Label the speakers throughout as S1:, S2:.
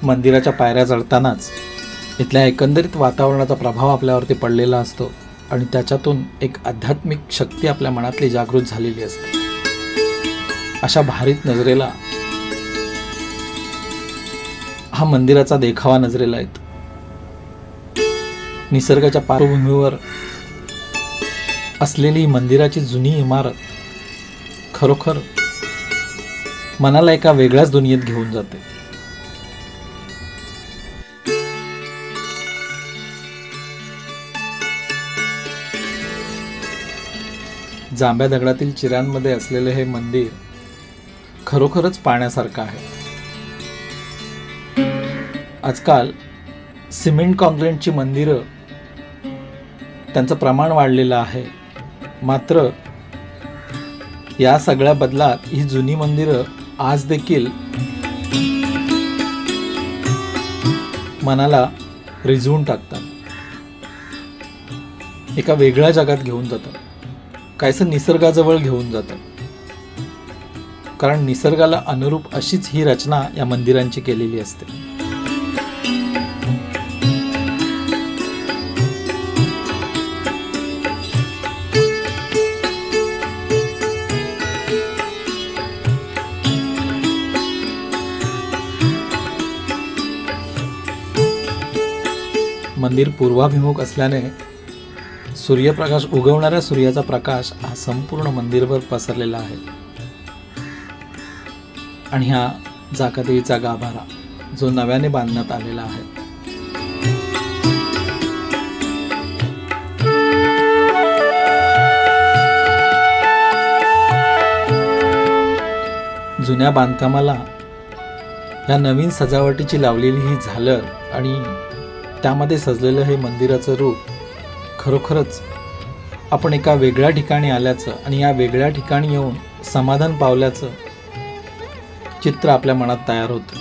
S1: मंदिराच्या पायऱ्या चढतानाच इथल्या एकंदरीत वातावरणाचा प्रभाव आपल्यावरती पडलेला असतो आणि त्याच्यातून एक आध्यात्मिक शक्ती आपल्या मनातली जागृत झालेली असते। अशा भारीत नजरेला हा मंदिराचा देखावा नजरेला येतो। निसर्गाच्या पार्श्वभूमीवर असलेली मंदिराची जुनी इमारत खरोखर मनाला एका वेगळ्याच दुनियेत घेऊन जाते। जांभ्या दगडातील चिऱ्यांमध्ये असलेले हे मंदिर खरोखरच पाहण्यासारखं आहे। आजकाल सिमेंट कॉन्क्रीटची मंदिरं त्यांचं प्रमाण वाढलेलं आहे, मात्र या सगळ्या बदलात ही जुनी मंदिरं आज देखील मनाला रिझवून टाकतात, एका वेगळ्या जगात घेऊन जातात, काहीसं निसर्गाजवळ घेऊन जातात। कारण निसर्गाला अनुरूप अशीच ही रचना या मंदिरांची केलेली असते। मंदिर पूर्वाभिमुख असल्याने सूर्यप्रकाश उगवणाऱ्या सूर्याचा प्रकाश हा संपूर्ण मंदिरभर पसरलेला आहे आणि हा जाकादेवीचा गाभारा जो नव्याने बांधण्यात आलेला आहे। जुन्या बांधकामाला या नवीन सजावटीची लावलेली ही झालर आणि त्यामध्ये सजलेलं हे मंदिराचं रूप खरोखरच आपण एका वेगळ्या ठिकाणी आल्याचं आणि या वेगळ्या ठिकाणी येऊन समाधान पावल्याचं चित्र आपल्या मनात तयार होतं।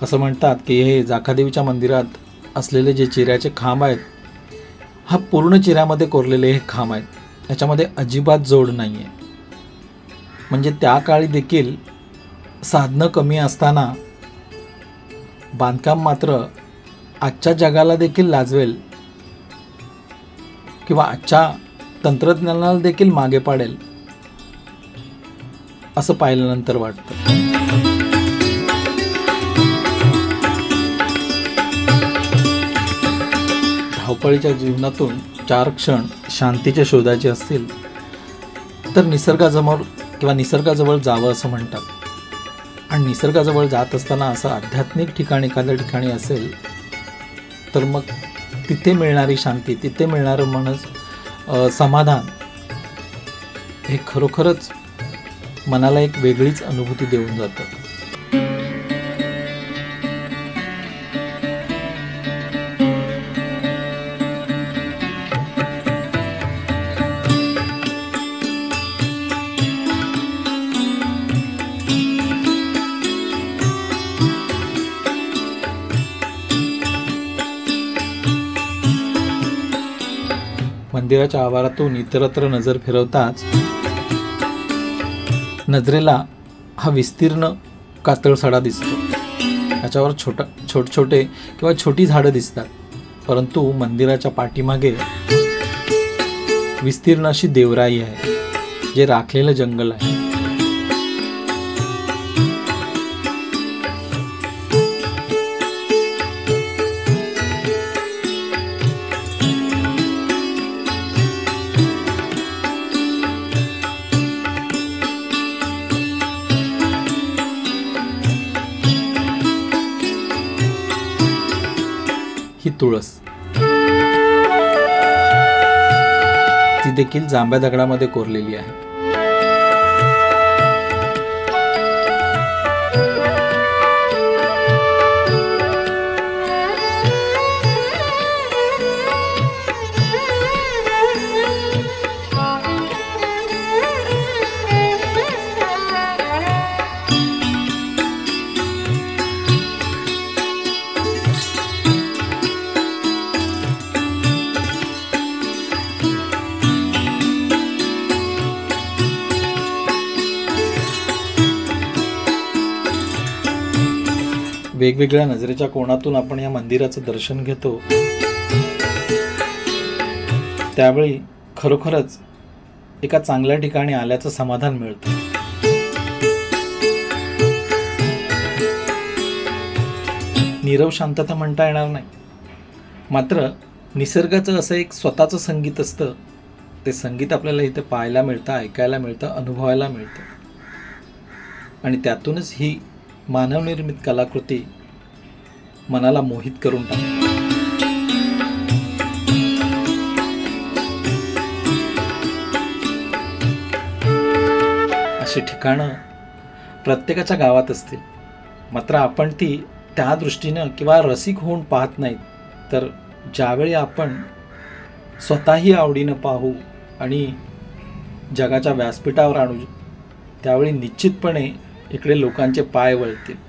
S1: असं म्हणतात की हे जाकादेवीच्या मंदिरात असलेले जे चिऱ्याचे खांब आहेत, हा पूर्ण चिऱ्यामध्ये कोरलेले हे खांब आहेत, याच्यामध्ये अजिबात जोड नाही आहे। म्हणजे त्या काळी देखील साधनं कमी असताना बांधकाम मात्र आजच्या जगाला देखील लाजवेल किंवा आजच्या तंत्रज्ञानाला देखील मागे पाडेल असं पाहिल्यानंतर वाटतं। धावपळीच्या जीवनातून 4 क्षण शांतीच्या शोधाचे असतील तर निसर्गासमोर किंवा निसर्गाजवळ जावं असं म्हणतात। आणि निसर्गाजवळ जात असताना असं आध्यात्मिक ठिकाण एखाद्या ठिकाणी असेल तर मग तिथे मिळणारी शांती, तिथे मिळणारं समाधान हे खरोखरच मनाला एक वेगळीच अनुभूती देऊन जातं। मंदिराच्या आवारातून इतरत्र नजर फिरवताच नजरेला हा विस्तीर्ण कातळसडा दिसतो. त्याच्यावर छोटे किंवा छोटी झाडं दिसतात, परंतु मंदिराच्या पाठीमागे विस्तीर्ण अशी देवराई आहे, जे राखलेलं जंगल आहे. ही तुळस, ती देखील जांभ्या दगडामध्ये कोरलेली आहे. वेगवेगळ्या नजरेच्या कोणातून आपण या मंदिराचं दर्शन घेतो, त्यावेळी खरोखरच एका चांगल्या ठिकाणी आल्याचं समाधान मिळतं. नीरव शांतता म्हणता येणार नाही, मात्र निसर्गाचं असं एक स्वतःचं संगीत असतं. ते संगीत आपल्याला इथे पाहायला मिळतं, ऐकायला मिळतं, अनुभवायला मिळतं. आणि त्यातूनच ही मानवनिर्मित कलाकृती मनाला मोहित करून टाकते. अशी ठिकाणं प्रत्येकाच्या गावात असतील, मात्र आपण ती त्या दृष्टीनं किंवा रसिक होऊन पाहत नाहीत. तर ज्यावेळी आपण स्वतःही आवडीनं पाहू आणि जगाच्या व्यासपीठावर आणू, त्यावेळी निश्चितपणे इकडे लोकांचे पाय वळतील.